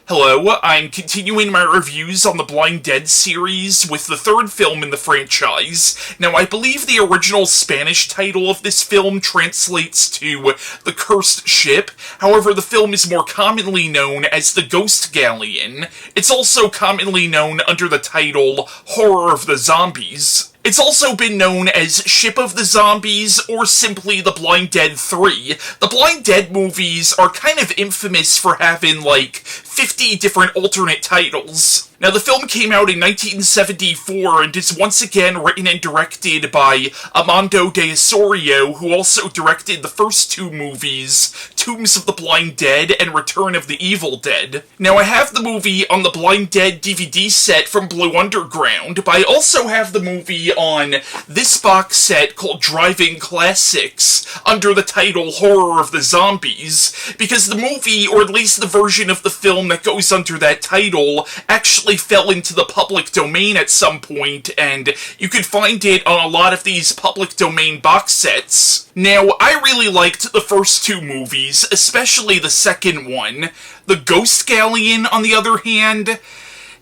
Hello, I'm continuing my reviews on the Blind Dead series with the third film in the franchise. Now, I believe the original Spanish title of this film translates to The Cursed Ship. However, the film is more commonly known as the Ghost Galleon. It's also commonly known under the title Horror of the Zombies. It's also been known as Ship of the Zombies, or simply The Blind Dead 3. The Blind Dead movies are kind of infamous for having, 50 different alternate titles. Now, the film came out in 1974 and is once again written and directed by Amando de Ossorio, who also directed the first two movies, Tombs of the Blind Dead and Return of the Evil Dead. Now, I have the movie on the Blind Dead DVD set from Blue Underground, but I also have the movie on this box set called Drive-In Classics, under the title Horror of the Zombies, because the movie, or at least the version of the film that goes under that title, actually fell into the public domain at some point, and you could find it on a lot of these public domain box sets. Now, I really liked the first two movies, especially the second one. The Ghost Galleon, on the other hand,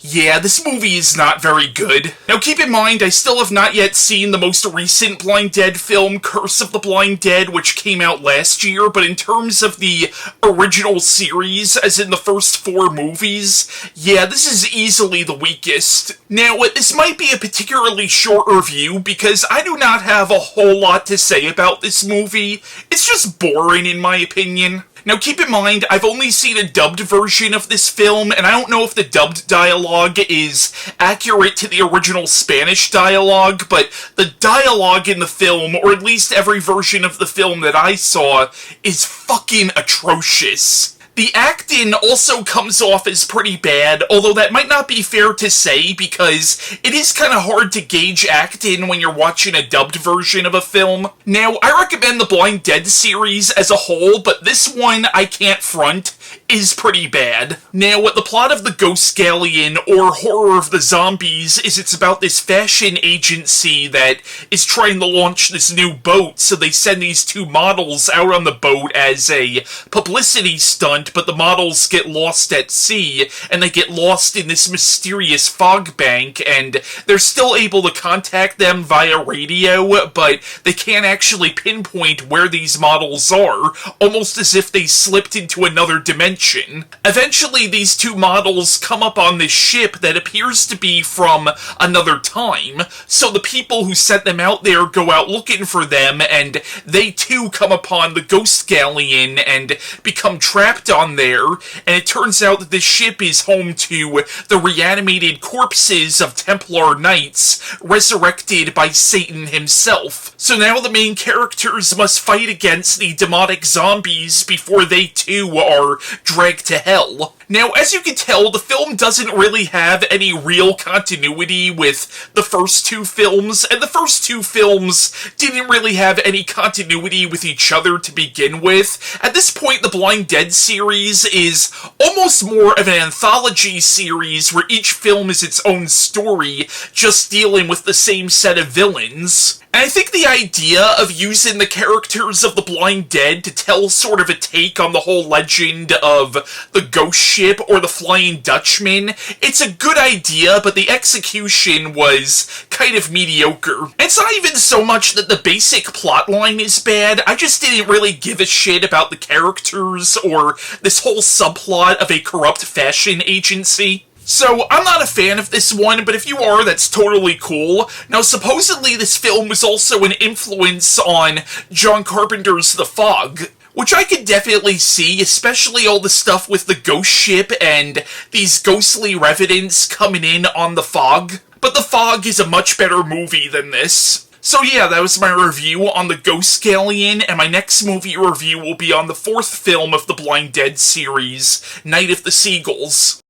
yeah, this movie is not very good. Now keep in mind, I still have not yet seen the most recent Blind Dead film, Curse of the Blind Dead, which came out last year, but in terms of the original series, as in the first four movies, yeah, this is easily the weakest. Now, this might be a particularly short review, because I do not have a whole lot to say about this movie. It's just boring, in my opinion. Now keep in mind, I've only seen a dubbed version of this film, and I don't know if the dubbed dialogue is accurate to the original Spanish dialogue, but the dialogue in the film, or at least every version of the film that I saw, is fucking atrocious. The acting also comes off as pretty bad, although that might not be fair to say because it is kind of hard to gauge acting when you're watching a dubbed version of a film. Now, I recommend the Blind Dead series as a whole, but this one I can't front is pretty bad. Now, what the plot of the Ghost Galleon, or Horror of the Zombies, is it's about this fashion agency that is trying to launch this new boat, so they send these two models out on the boat as a publicity stunt, but the models get lost at sea, and they get lost in this mysterious fog bank, and they're still able to contact them via radio, but they can't actually pinpoint where these models are, almost as if they slipped into another dimension. Eventually, these two models come up on this ship that appears to be from another time, so the people who sent them out there go out looking for them, and they too come upon the Ghost Galleon and become trapped on there, and it turns out that this ship is home to the reanimated corpses of Templar knights, resurrected by Satan himself. So now the main characters must fight against the demonic zombies before they too are dragged to hell. Now, as you can tell, the film doesn't really have any real continuity with the first two films, and the first two films didn't really have any continuity with each other to begin with. At this point, the Blind Dead series is almost more of an anthology series where each film is its own story, just dealing with the same set of villains. And I think the idea of using the characters of the Blind Dead to tell sort of a take on the whole legend of the ghost ship or the Flying Dutchman, it's a good idea, but the execution was kind of mediocre. It's not even so much that the basic plotline is bad, I just didn't really give a shit about the characters or this whole subplot of a corrupt fashion agency. So, I'm not a fan of this one, but if you are, that's totally cool. Now, supposedly this film was also an influence on John Carpenter's The Fog, which I could definitely see, especially all the stuff with the ghost ship and these ghostly revenants coming in on The Fog. But The Fog is a much better movie than this. So yeah, that was my review on the Ghost Galleon, and my next movie review will be on the fourth film of the Blind Dead series, Night of the Seagulls.